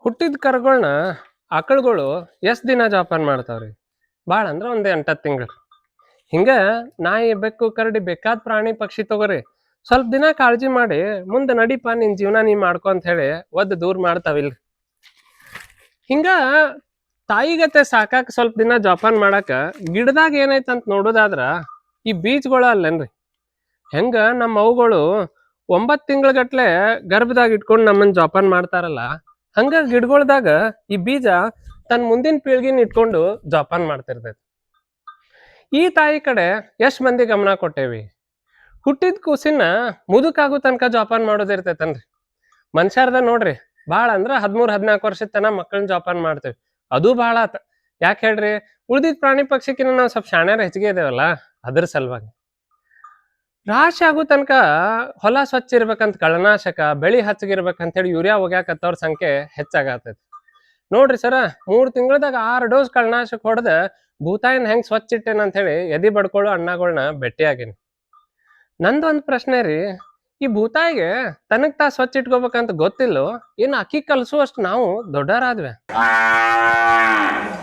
ಹುಟ್ಟಿದ ಕರುಗಳ್ನ ಆಕಳುಗಳು ಎಷ್ಟ್ ದಿನ ಜೋಪಾನ ಮಾಡ್ತಾವ್ರಿ? ಭಾಳ ಅಂದ್ರ ಒಂದ್ 8-10 ತಿಂಗಳು. ಹಿಂಗ ನಾಯಿ, ಬೆಕ್ಕು, ಕರಡಿ ಬೇಕಾದ್ ಪ್ರಾಣಿ ಪಕ್ಷಿ ತಗೋರಿ. ಸ್ವಲ್ಪ ದಿನ ಕಾಳಜಿ ಮಾಡಿ ಮುಂದ ನಡಿಪಾ ನಿನ್ ಜೀವನ ನೀ ಮಾಡ್ಕೊ ಅಂತ ಹೇಳಿ ಒದ್ದು ದೂರ ಮಾಡ್ತಾವಿಲ್ರಿ. ಹಿಂಗ ತಾಯಿಗತೆ ಸಾಕಾಕ ಸ್ವಲ್ಪ ದಿನ ಜೋಪಾನ ಮಾಡಾಕ ಗಿಡದಾಗ ಏನೈತಂತ ನೋಡೋದಾದ್ರ ಈ ಬೀಜಗಳು ಅಲ್ಲೇನ್ರಿ. ಹೆಂಗ ನಮ್ಮ ಅವ್ಗಳು 9 ತಿಂಗಳಗಟ್ಲೆ ಗರ್ಭದಾಗ ಇಟ್ಕೊಂಡು ನಮ್ಮನ್ನ ಜೋಪಾನ ಮಾಡ್ತಾರಲ್ಲ, ಹಂಗ ಗಿಡಗೊಳ್ದಾಗ ಈ ಬೀಜ ತನ್ನ ಮುಂದಿನ ಪೀಳ್ಗಿನ ಇಟ್ಕೊಂಡು ಜೋಪಾನ ಮಾಡ್ತಿರ್ತೈತಿ. ಈ ತಾಯಿ ಕಡೆ ಎಷ್ಟ್ ಮಂದಿ ಗಮನ ಕೊಟ್ಟೇವಿ? ಹುಟ್ಟಿದ ಕೂಸಿನ ಮುದುಕಾಗೋ ತನಕ ಜೋಪಾನ ಮಾಡೋದಿರ್ತೈತನ್ರಿ. ಮನುಷ್ಯರ್ದ ನೋಡ್ರಿ, ಭಾಳ ಅಂದ್ರ 13-14 ವರ್ಷದ ತನ ಮಕ್ಕಳನ್ನ ಜೋಪಾನ ಮಾಡ್ತೇವಿ. ಅದು ಭಾಳ ಆತ. ಯಾಕೆ ಹೇಳ್ರಿ? ಉಳ್ದಿದ್ ಪ್ರಾಣಿ ಪಕ್ಷಿಕಿನ್ನ ನಾವು ಸ್ವಲ್ಪ ಶಾಣ್ಯಾರ ಹೆಚ್ಚಿಗೆ ಇದೇವಲ್ಲ, ಅದ್ರ ಸಲುವಾಗಿ. ರಾಶಿ ಆಗೋ ತನಕ ಹೊಲ ಸ್ವಚ್ಛ ಇರ್ಬೇಕಂತ ಕಳೆನಾಶಕ, ಬೆಳಿ ಹಚ್ಚಗಿರ್ಬೇಕಂತ ಹೇಳಿ ಯೂರಿಯಾ ಒಗ್ಯಾಕತ್ತವ್ರ ಸಂಖ್ಯೆ ಹೆಚ್ಚಾಗತೈತಿ. ನೋಡ್ರಿ ಸರ, 3 ತಿಂಗಳದಾಗ 6 ಡೋಸ್ ಕಳೆನಾಶಕ ಹೊಡೆದ ಭೂತಾಯಿನ ಹೆಂಗ್ ಸ್ವಚ್ಛ ಇಟ್ಟೇನ ಅಂತ ಹೇಳಿ ಎದಿ ಬಡ್ಕೊಳ್ಳೋ ಅಣ್ಣಗಳ್ನ ಭೇಟಿಯಾಗೇನಿ. ನಂದೊಂದ್ ಪ್ರಶ್ನೆ ರೀ, ಈ ಭೂತಾಯಿಗೆ ತನಗ್ ತಾ ಸ್ವಚ್ಛ ಇಟ್ಕೋಬೇಕಂತ ಗೊತ್ತಿಲ್ಲೋ, ಏನ್ ಅಕ್ಕಿ ಕಲ್ಸುವಷ್ಟು ನಾವು ದೊಡ್ಡರಾದ್ವಿ?